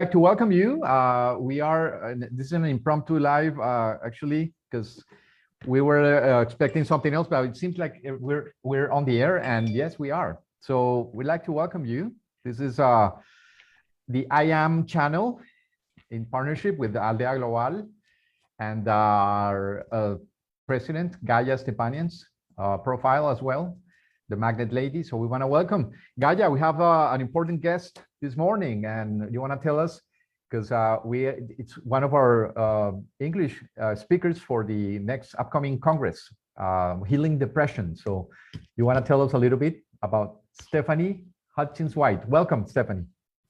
like to welcome you. This is an impromptu live, actually, because we were expecting something else, but it seems like we're on the air, and yes, we are. So we'd like to welcome you. This is the IAAM channel in partnership with the Aldea Global and our president, Gaia Stepanian's profile as well, the Magnet Lady. So we want to welcome Gaia. We have an important guest this morning, and you want to tell us, because it's one of our English speakers for the next upcoming Congress, Healing Depression. So you want to tell us a little bit about Stephanie Huntjens White. Welcome, Stephanie.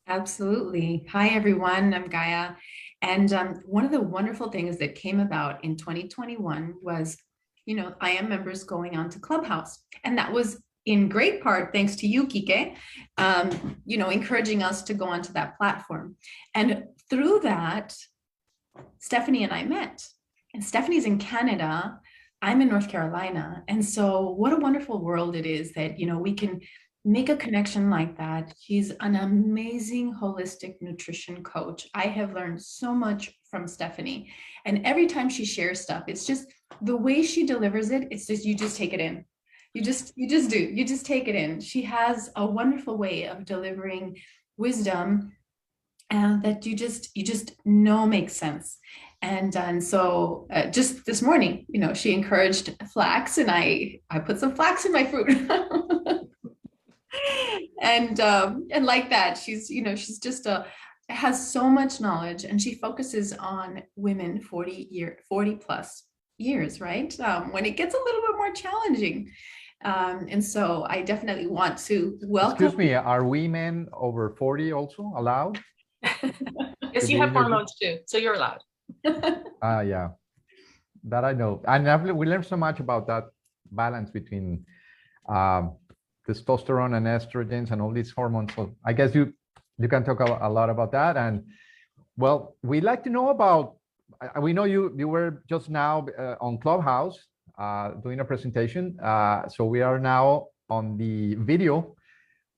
Absolutely. Hi, everyone. I'm Gaia. And one of the wonderful things that came about in 2021 was, IAAM members going on to Clubhouse. And that was in great part thanks to you, Kike, encouraging us to go onto that platform. And through that, Stephanie and I met. And Stephanie's in Canada. I'm in North Carolina. And so what a wonderful world it is that, we can make a connection like that. She's an amazing holistic nutrition coach. I have learned so much from Stephanie. And every time she shares stuff, it's just the way she delivers it. It's just, you just take it in. You just take it in. She has a wonderful way of delivering wisdom and that you just know makes sense. And so just this morning, she encouraged flax, and I put some flax in my food. And like that, she's just has so much knowledge, and she focuses on women 40 plus years, right? When it gets a little bit more challenging. And so I definitely want to welcome. Excuse me, are women over 40 also allowed? Yes, you have hormones too, so you're allowed. Yeah, that I know. And we learned so much about that balance between testosterone and estrogens and all these hormones. So I guess you can talk a lot about that. And well, we'd like to know about, we know you were just now on Clubhouse doing a presentation. So we are now on the video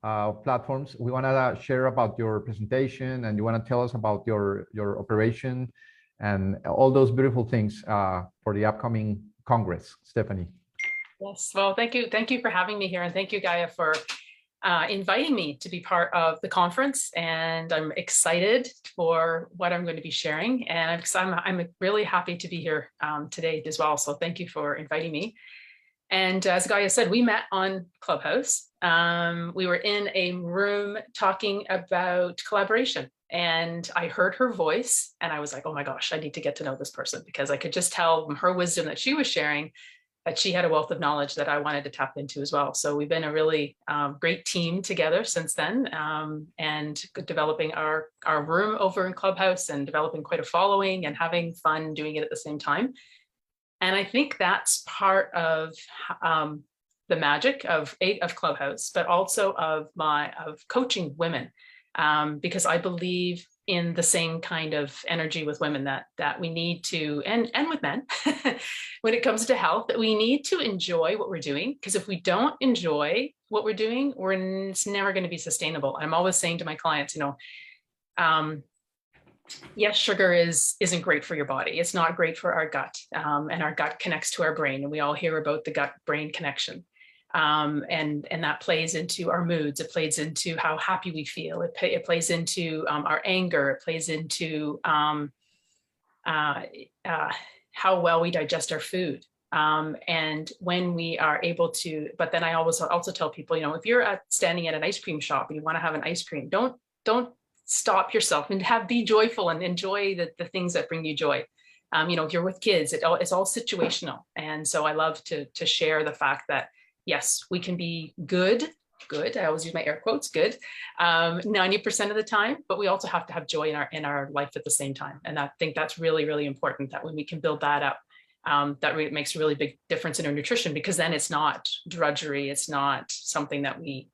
platforms. We want to share about your presentation, and you want to tell us about your operation and all those beautiful things for the upcoming Congress, Stephanie. Yes, well, thank you for having me here, and thank you, Gaia, for inviting me to be part of the conference. And I'm excited for what I'm going to be sharing, and I'm really happy to be here today as well. So thank you for inviting me. And as Gaia said, we met on Clubhouse. We were in a room talking about collaboration, and I heard her voice, and I was like, oh my gosh, I need to get to know this person, because I could just tell from her wisdom that she was sharing that she had a wealth of knowledge that I wanted to tap into as well. So we've been a really great team together since then, and developing our room over in Clubhouse, and developing quite a following, and having fun doing it at the same time. And I think that's part of the magic of Clubhouse, but also of coaching women, because I believe in the same kind of energy with women that we need to, and with men, when it comes to health, that we need to enjoy what we're doing. Because if we don't enjoy what we're doing, it's never going to be sustainable. I'm always saying to my clients, yes, sugar isn't great for your body. It's not great for our gut, and our gut connects to our brain, and we all hear about the gut-brain connection. And that plays into our moods. It plays into how happy we feel. It plays into our anger. It plays into how well we digest our food. And when we are able to, but then I always also tell people, if you're standing at an ice cream shop and you want to have an ice cream, don't stop yourself, and be joyful and enjoy the things that bring you joy. If you're with kids, it's all situational. And so I love to share the fact that yes, we can be good. I always use my air quotes, good, 90% of the time, but we also have to have joy in our life at the same time. And I think that's really, really important, that when we can build that up, that makes a really big difference in our nutrition, because then it's not drudgery. It's not something that we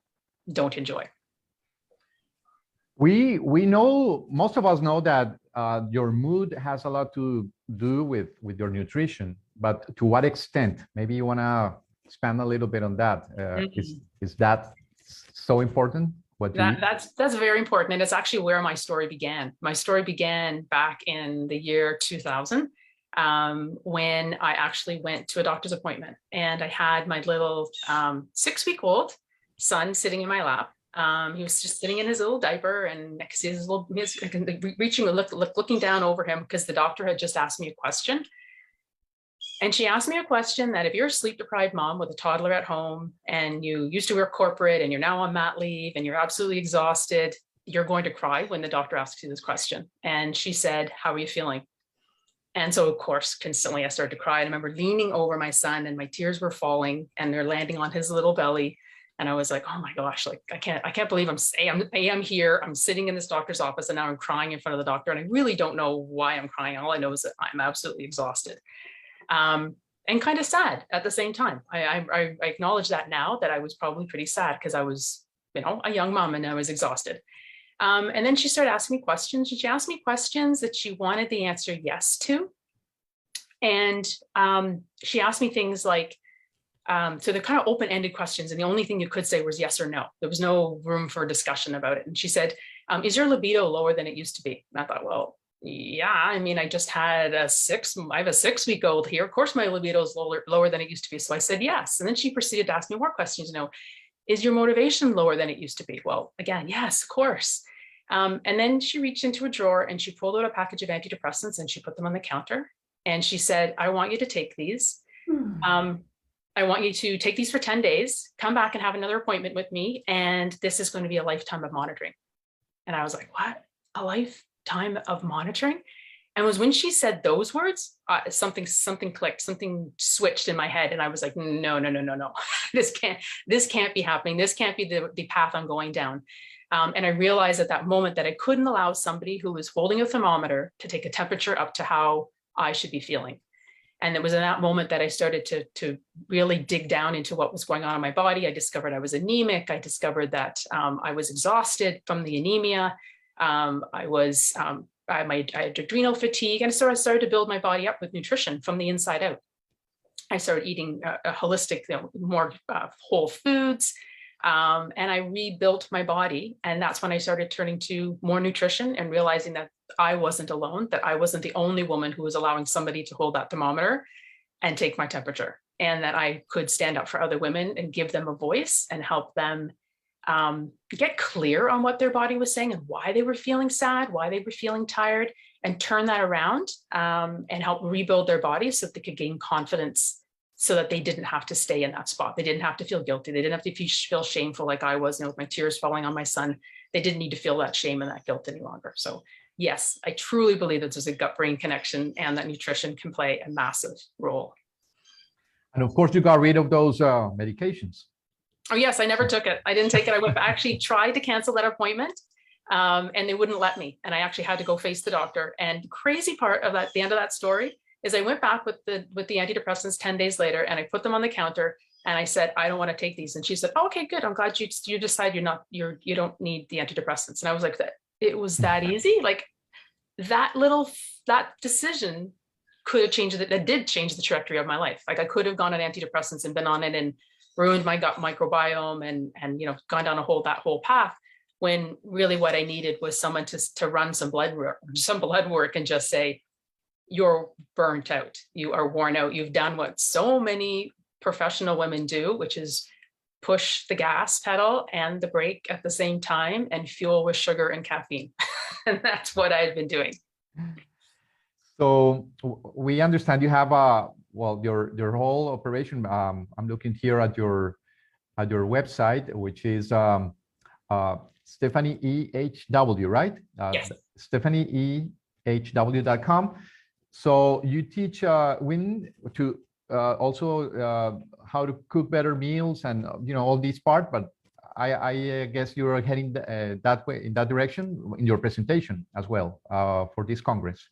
don't enjoy. We know, most of us know that your mood has a lot to do with your nutrition, but to what extent? Maybe you want to expand a little bit on that. Is that so important? what you eat? That's very important. And it's actually where my story began. My story began back in the year 2000, when I actually went to a doctor's appointment, and I had my little 6-week-old son sitting in my lap. He was just sitting in his little diaper, and next to his little, looking down over him, because the doctor had just asked me a question. And she asked me a question that if you're a sleep deprived mom with a toddler at home, and you used to work corporate and you're now on mat leave and you're absolutely exhausted, you're going to cry when the doctor asks you this question. And she said, "How are you feeling?" And so, of course, instantly I started to cry. I remember leaning over my son, and my tears were falling, and they're landing on his little belly. And I was like, oh my gosh, like I can't believe I'm here. I'm sitting in this doctor's office, and now I'm crying in front of the doctor. And I really don't know why I'm crying. All I know is that I'm absolutely exhausted. And kind of sad at the same time. I acknowledge that now, that I was probably pretty sad, because I was, a young mom, and I was exhausted. And then she started asking me questions. She asked me questions that she wanted the answer yes to. And she asked me things like, so they're kind of open-ended questions, and the only thing you could say was yes or no. There was no room for discussion about it. And she said, is your libido lower than it used to be? And I thought, well, yeah, I mean, I just had I have a 6-week-old here. Of course, my libido is lower than it used to be. So I said yes. And then she proceeded to ask me more questions. Is your motivation lower than it used to be? Well, again, yes, of course. And then she reached into a drawer, and she pulled out a package of antidepressants, and she put them on the counter. And she said, I want you to take these. I want you to take these for 10 days, come back and have another appointment with me. And this is going to be a lifetime of monitoring. And I was like, what? A lifetime of monitoring? And it was when she said those words, something clicked, something switched in my head. And I was like, no, this can't be happening. This can't be the path I'm going down. And I realized at that moment that I couldn't allow somebody who was holding a thermometer to take a temperature up to how I should be feeling. And it was in that moment that I started to really dig down into what was going on in my body. I discovered I was anemic. I discovered that I was exhausted from the anemia. I had adrenal fatigue. And so I started to build my body up with nutrition from the inside out. I started eating a holistic, more whole foods. And I rebuilt my body. And that's when I started turning to more nutrition and realizing that I wasn't alone, that I wasn't the only woman who was allowing somebody to hold that thermometer and take my temperature, and that I could stand up for other women and give them a voice and help them get clear on what their body was saying and why they were feeling sad, why they were feeling tired, and turn that around and help rebuild their bodies so that they could gain confidence, so that they didn't have to stay in that spot. They didn't have to feel guilty. They didn't have to feel shameful like I was, with my tears falling on my son. They didn't need to feel that shame and that guilt any longer. So yes, I truly believe that there's a gut-brain connection, and that nutrition can play a massive role. And of course, you got rid of those medications. Oh yes, I never took it. I didn't take it. I actually tried to cancel that appointment, and they wouldn't let me. And I actually had to go face the doctor. And the crazy part of that, the end of that story, is I went back with the antidepressants 10 days later, and I put them on the counter, and I said, I don't want to take these. And she said, oh, okay, good. I'm glad you decide you don't need the antidepressants. And I was like, it was that easy. Like that decision could have changed it. That did change the trajectory of my life. Like I could have gone on antidepressants and been on it and ruined my gut microbiome and gone down that whole path, when really what I needed was someone to run some blood work and just say, you're burnt out, you are worn out, you've done what so many professional women do, which is push the gas pedal and the brake at the same time and fuel with sugar and caffeine. And that's what I've been doing. So we understand you have your whole operation. I'm looking here at your website, which is Stephanie EHW, right? Yes. StephanieEHW.com. So you teach women to also how to cook better meals and all these parts, but I guess you're heading that way, in that direction in your presentation as well for this Congress.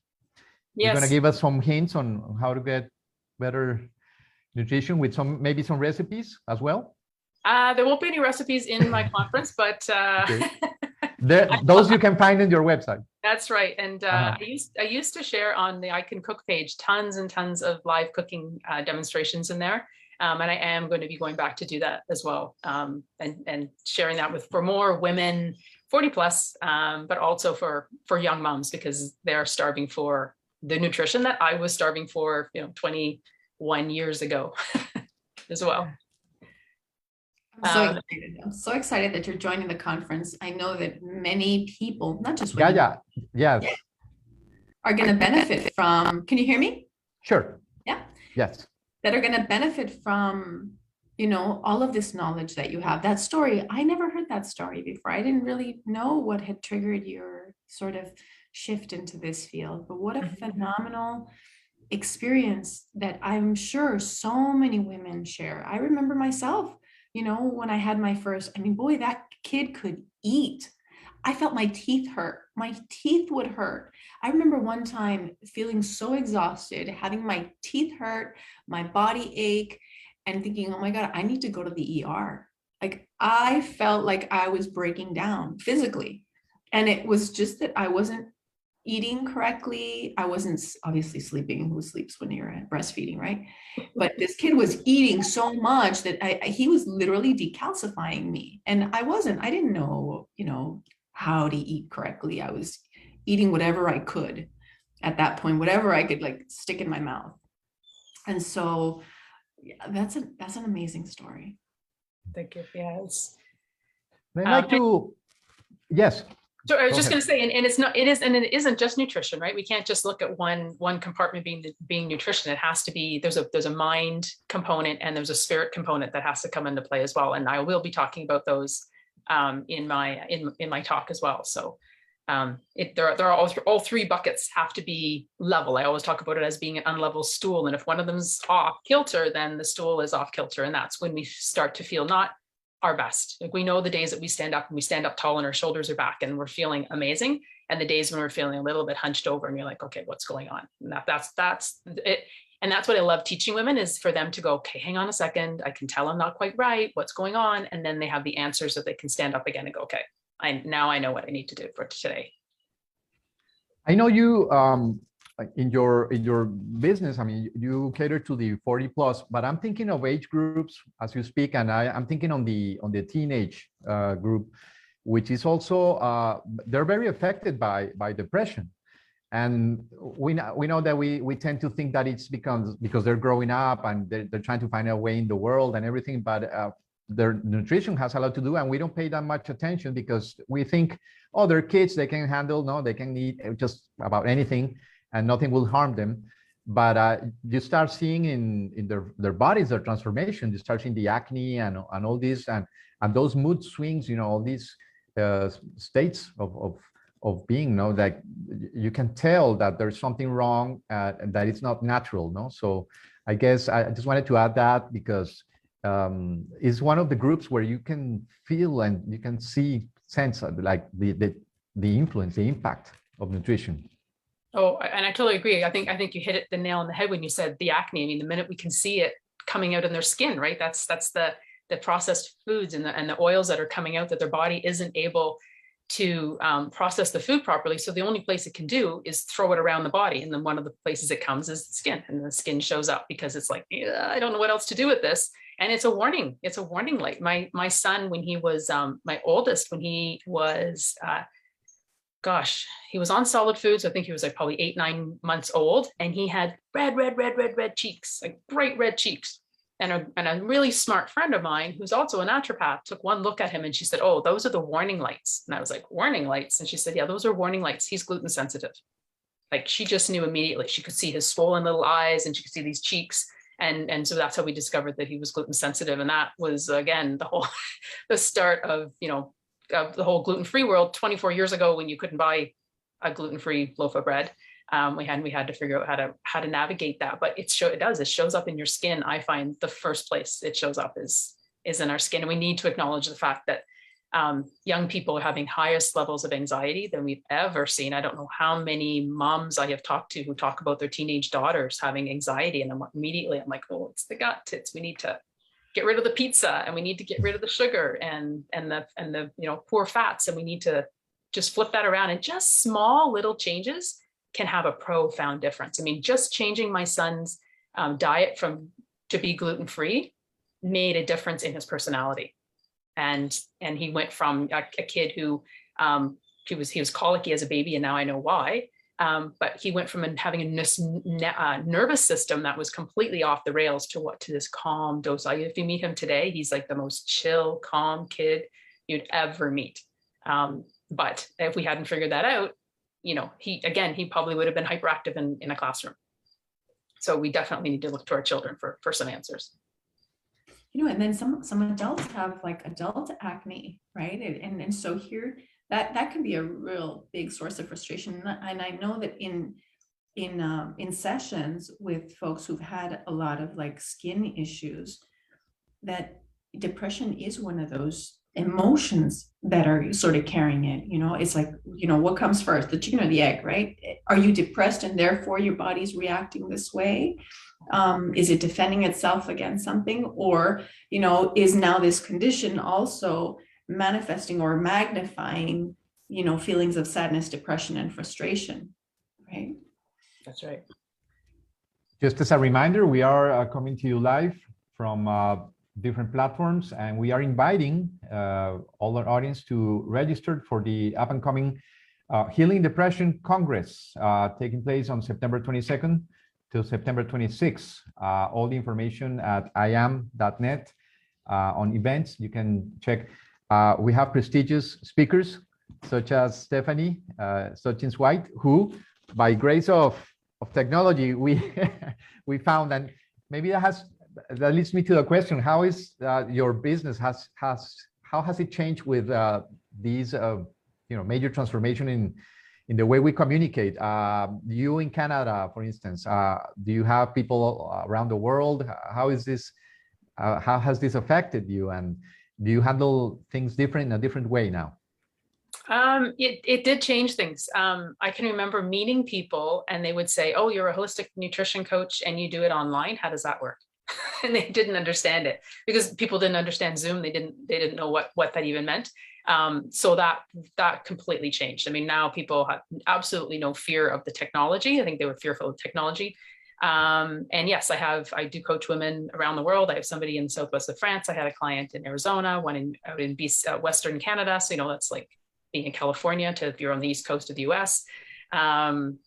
Yes. You're going to give us some hints on how to get better nutrition with maybe some recipes as well. There won't be any recipes in my conference, but okay. Those you can find in your website. That's right. And I used to share on the I Can Cook page tons and tons of live cooking demonstrations in there. And I am going to be going back to do that as well, and sharing that for more women 40 plus, but also for young moms, because they're starving for the nutrition that I was starving for, 21 years ago as well. I'm so excited. I'm so excited that you're joining the conference. I know that many people, not just women, Yes. are going to benefit from, can you hear me? Sure. Yeah. Yes. That are going to benefit from, all of this knowledge that you have. That story, I never heard that story before. I didn't really know what had triggered your sort of shift into this field, but what a phenomenal experience that I'm sure so many women share. I remember myself, when I had my first, boy, that kid could eat. I felt my teeth hurt. My teeth would hurt. I remember one time feeling so exhausted, having my teeth hurt, my body ache, and thinking, oh my God, I need to go to the ER. Like, I felt like I was breaking down physically. And it was just that I wasn't eating correctly. I wasn't obviously sleeping. Who sleeps when you're breastfeeding, right? But this kid was eating so much that he was literally decalcifying me. And I didn't know, how to eat correctly. I was eating whatever I could at that point, whatever I could like stick in my mouth. And so that's an amazing story. Thank you. Yes. I'd like to, yes. So I was just going to say, and it isn't just nutrition, right? We can't just look at one compartment being nutrition. It has to be, there's a mind component and there's a spirit component that has to come into play as well. And I will be talking about those in my talk as well. So there are all three buckets have to be level. I always talk about it as being an unlevel stool. And if one of them's off kilter, then the stool is off kilter. And that's when we start to feel not our best. Like, we know the days that we stand up tall and our shoulders are back and we're feeling amazing. And the days when we're feeling a little bit hunched over and you're like, okay, what's going on? And that's it. And that's what I love teaching women, is for them to go, okay, hang on a second. I can tell I'm not quite right. What's going on? And then they have the answers that they can stand up again and go, okay, now I know what I need to do for today. I know you, in your business, you cater to the 40 plus, but I'm thinking of age groups as you speak, and I'm thinking on the teenage group, which is also they're very affected by depression, and we know that we tend to think that it's because they're growing up and they're trying to find a way in the world and everything, but their nutrition has a lot to do, and we don't pay that much attention because we think, oh, they're kids, they can handle, no, they can eat just about anything and nothing will harm them. But you start seeing in their bodies, their transformation. You start seeing the acne and all this, and those mood swings, all these states of being, that you can tell that there's something wrong, and that it's not natural, no? So I guess I just wanted to add that, because it's one of the groups where you can feel and you can sense like the influence, the impact of nutrition. Oh, and I totally agree. I think you hit the nail on the head when you said the acne. The minute we can see it coming out in their skin, right? That's the processed foods and the oils that are coming out, that their body isn't able to process the food properly. So the only place it can do is throw it around the body. And then one of the places it comes is the skin, and the skin shows up because it's like, I don't know what else to do with this. And it's a warning. It's a warning light. My son, when he was my oldest, when he was he was on solid foods. I think he was like probably 8-9 months old, and he had red cheeks, like bright red cheeks. And a really smart friend of mine, who's also a naturopath, took one look at him and she said, oh, those are the warning lights. And I was like, warning lights? And she said, yeah, those are warning lights. He's gluten sensitive. Like, she just knew immediately. She could see his swollen little eyes and she could see these cheeks. And so that's how we discovered that he was gluten sensitive. And that was, again, the start of, of the whole gluten-free world 24 years ago, when you couldn't buy a gluten-free loaf of bread. We had to figure out how to navigate that, but it shows up in your skin. I find the first place it shows up is in our skin. And we need to acknowledge the fact that young people are having highest levels of anxiety than we've ever seen. I don't know how many moms I have talked to who talk about their teenage daughters having anxiety. And immediately I'm like, oh, it's the gut. We need to get rid of the pizza, and we need to get rid of the sugar and the poor fats. And we need to just flip that around, and just small little changes can have a profound difference. Just changing my son's diet from to be gluten-free made a difference in his personality. And he went from a kid who he was colicky as a baby, and now I know why. But he went from having a nervous system that was completely off the rails to this calm, docile. If you meet him today, he's like the most chill, calm kid you'd ever meet. But if we hadn't figured that out, you know, he probably would have been hyperactive in a classroom. So we definitely need to look to our children for some answers. You know, and then some adults have like adult acne, right? And so here, that can be a real big source of frustration. And I know that in sessions with folks who've had a lot of like skin issues, that depression is one of those emotions that are sort of carrying it. You know, it's like, you know, what comes first, the chicken or the egg, right? Are you depressed and therefore your body's reacting this way? Is it defending itself against something? Or, you know, is now this condition also manifesting or magnifying, you know, feelings of sadness, depression, and frustration, right? That's right. Just as a reminder, we are coming to you live from different platforms, and we are inviting all our audience to register for the up and coming Healing Depression Congress taking place on September 22nd till September 26th. All the information at iaam.net on events. You can check. We have prestigious speakers such as Stephanie Huntjens White, who, by grace of technology, we found, and maybe that leads me to the question: how is your business how has it changed with these you know, major transformation in the way we communicate? You in Canada, for instance, do you have people around the world? How is this? How has this affected you? And do you handle things different in a different way now? It did change things. I can remember meeting people and they would say, "Oh, you're a holistic nutrition coach and you do it online. How does that work?" And they didn't understand it because people didn't understand Zoom. They didn't know what that even meant. So that completely changed. I mean, now people have absolutely no fear of the technology. I think they were fearful of technology. And yes, I do coach women around the world. I have somebody in southwest of France. I had a client in Arizona, one out in Western Canada. So, you know, that's like being in California to if you're on the East Coast of the US. And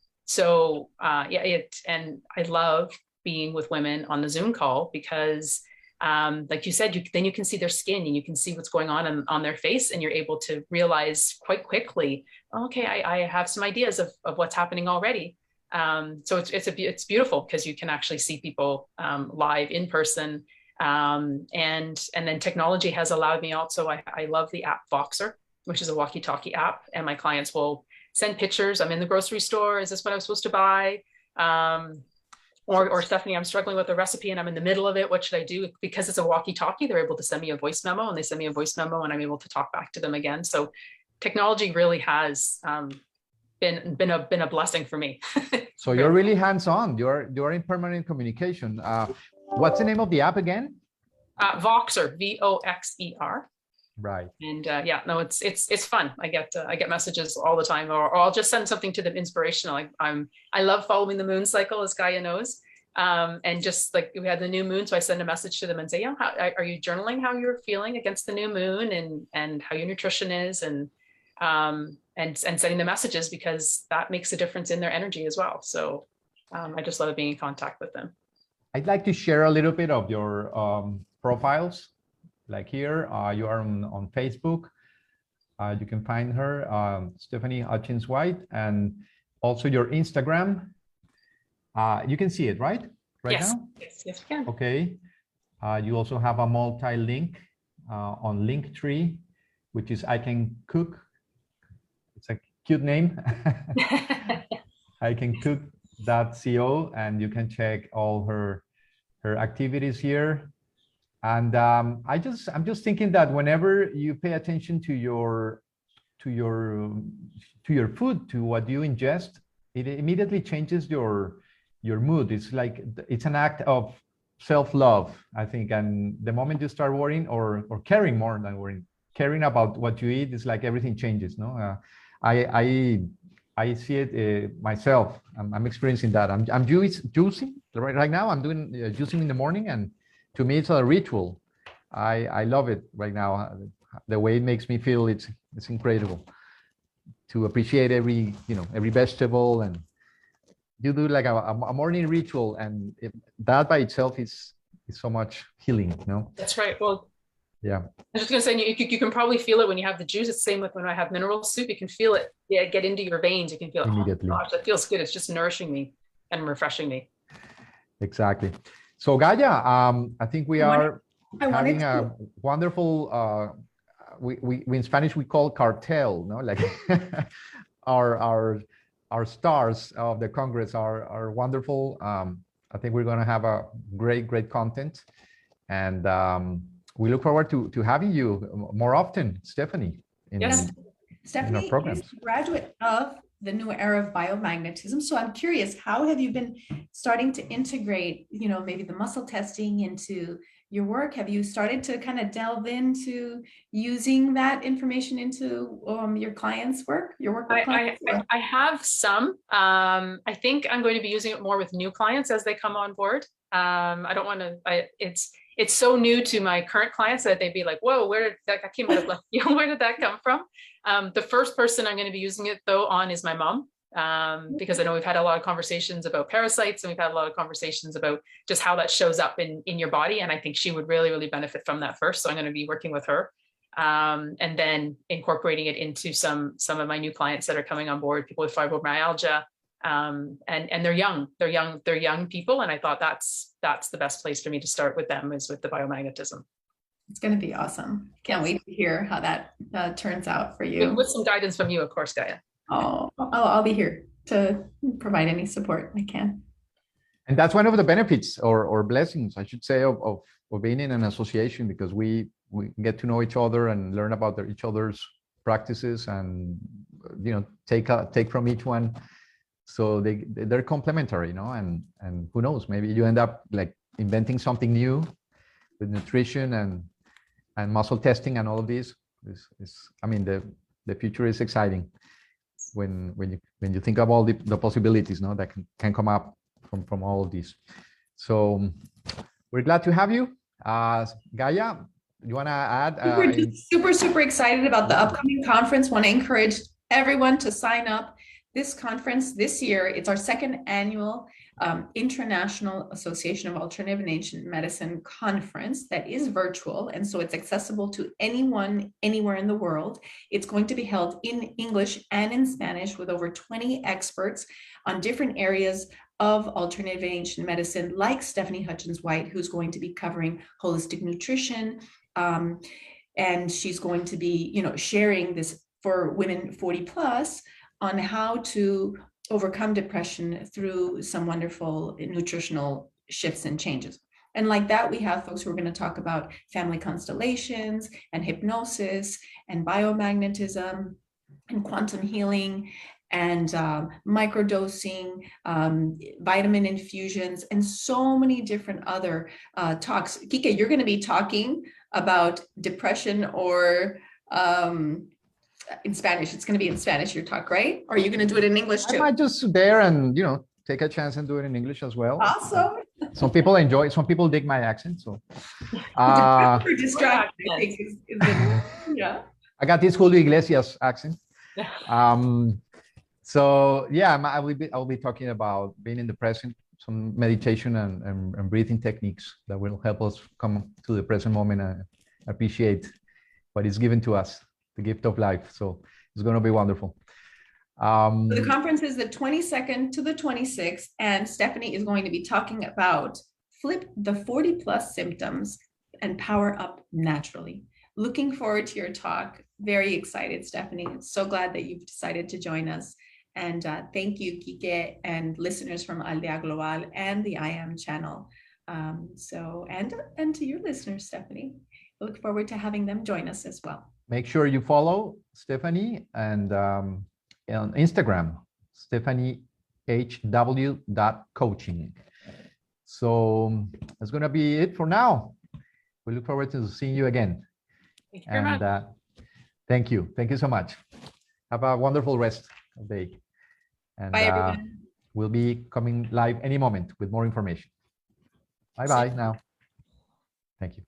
I love being with women on the Zoom call because like you said, then you can see their skin and you can see what's going on their face, and you're able to realize quite quickly, okay, I have some ideas of what's happening already. So it's beautiful because you can actually see people live in person. And then technology has allowed me also, I love the app Voxer, which is a walkie-talkie app, and my clients will send pictures. I'm in the grocery store. Is this what I was supposed to buy? Or Stephanie, I'm struggling with a recipe and I'm in the middle of it. What should I do? Because it's a walkie-talkie, they're able to send me a voice memo, and they send me a voice memo and I'm able to talk back to them again. So technology really has been a blessing for me. So you're really hands-on. You're in permanent communication. What's the name of the app again? Voxer, Voxer. Right. And it's fun. I get messages all the time, or I'll just send something to them inspirational. I love following the moon cycle, as Gaia knows. And just like we had the new moon, so I send a message to them and say, yeah, are you journaling how you're feeling against the new moon and how your nutrition is, and sending the messages, because that makes a difference in their energy as well. So I just love being in contact with them. I'd like to share a little bit of your profiles. Like here, you are on Facebook. You can find her, Stephanie Huntjens White, and also your Instagram. You can see it, right? Yes. Now? Yes, we can. Okay. You also have a multi-link on Linktree, which is I Can Cook. It's a cute name. icancook.co, and you can check all her activities here. And I'm just thinking that whenever you pay attention to your food, to what you ingest, it immediately changes your mood. It's like it's an act of self-love, I think. And the moment you start worrying or caring more than worrying, caring about what you eat, it's like everything changes. No, I see it myself. I'm experiencing that. I'm juicing right now I'm doing juicing in the morning, and to me it's a ritual. I love it right now. The way it makes me feel, it's incredible. To appreciate every vegetable, and you do like a morning ritual, and that by itself is so much healing. That's right. Well, yeah. I was just gonna say, you can probably feel it when you have the juice. It's the same with when I have mineral soup. You can feel it, get into your veins. You can feel it. Immediately. Oh, gosh, that feels good. It's just nourishing me and refreshing me. Exactly. So Gaia, I think we are having a wonderful. We in Spanish we call cartel, no, like our stars of the Congress are wonderful. I think we're going to have a great content, and we look forward to having you more often, Stephanie. Yes, Stephanie our programs. is a graduate of the new era of biomagnetism. So I'm curious, how have you been starting to integrate, maybe the muscle testing into your work? Have you started to kind of delve into using that information into your clients' work, your work with clients? I have some. I think I'm going to be using it more with new clients as they come on board. I don't want to, it's so new to my current clients that they'd be like, whoa, where did that came out of left field? Where did that come from? The first person I'm going to be using it though on is my mom. Because I know we've had a lot of conversations about parasites, and we've had a lot of conversations about just how that shows up in your body. And I think she would really benefit from that first. So I'm going to be working with her, and then incorporating it into some of my new clients that are coming on board, people with fibromyalgia. And they're young people. And I thought that's the best place for me to start with them, is with the biomagnetism. It's going to be awesome. Can't wait to hear how that turns out for you. With some guidance from you, of course, Gaia. Oh, I'll be here to provide any support I can. And that's one of the benefits or blessings, I should say, of being in an association, because we get to know each other and learn about each other's practices, and take from each one. So they're complementary, and who knows, maybe you end up like inventing something new with nutrition and muscle testing and all of these. I mean, the future is exciting when you think of all the possibilities, that can come up from all of these. So we're glad to have you. Gaia, you want to add? We're just super excited about the upcoming conference. Want to encourage everyone to sign up. This conference this year, it's our second annual International Association of Alternative and Ancient Medicine Conference that is virtual. And so it's accessible to anyone, anywhere in the world. It's going to be held in English and in Spanish with over 20 experts on different areas of alternative and ancient medicine, like Stephanie Huntjens White, who's going to be covering holistic nutrition. And she's going to be, sharing this for women 40 plus on how to overcome depression through some wonderful nutritional shifts and changes. And like that, we have folks who are going to talk about family constellations and hypnosis and biomagnetism and quantum healing and microdosing, vitamin infusions, and so many different other talks. Kike, you're going to be talking about depression or in Spanish. It's going to be in Spanish, your talk, right? Or are you going to do it in English too? I might just there and take a chance and do it in English as well. Awesome. Some people enjoy, some people dig my accent. So yeah. I got this Julio Iglesias accent. So yeah, I will be talking about being in the present, some meditation and breathing techniques that will help us come to the present moment and appreciate what is given to us, the gift of life. So it's going to be wonderful. The conference is the 22nd to the 26th, and Stephanie is going to be talking about flip the 40 plus symptoms and power up naturally. Looking forward to your talk. Very excited, Stephanie. So glad that you've decided to join us. And thank you, Kike, and listeners from Aldea Global and the IAAAM channel. And to your listeners, Stephanie. I look forward to having them join us as well. Make sure you follow Stephanie and on Instagram, stephaniehw.coaching. So that's going to be it for now. We look forward to seeing you again. Thank you very much. Thank you. Thank you so much. Have a wonderful rest of the day. And bye, everyone. we'll be coming live any moment with more information. Bye-bye now. Thank you.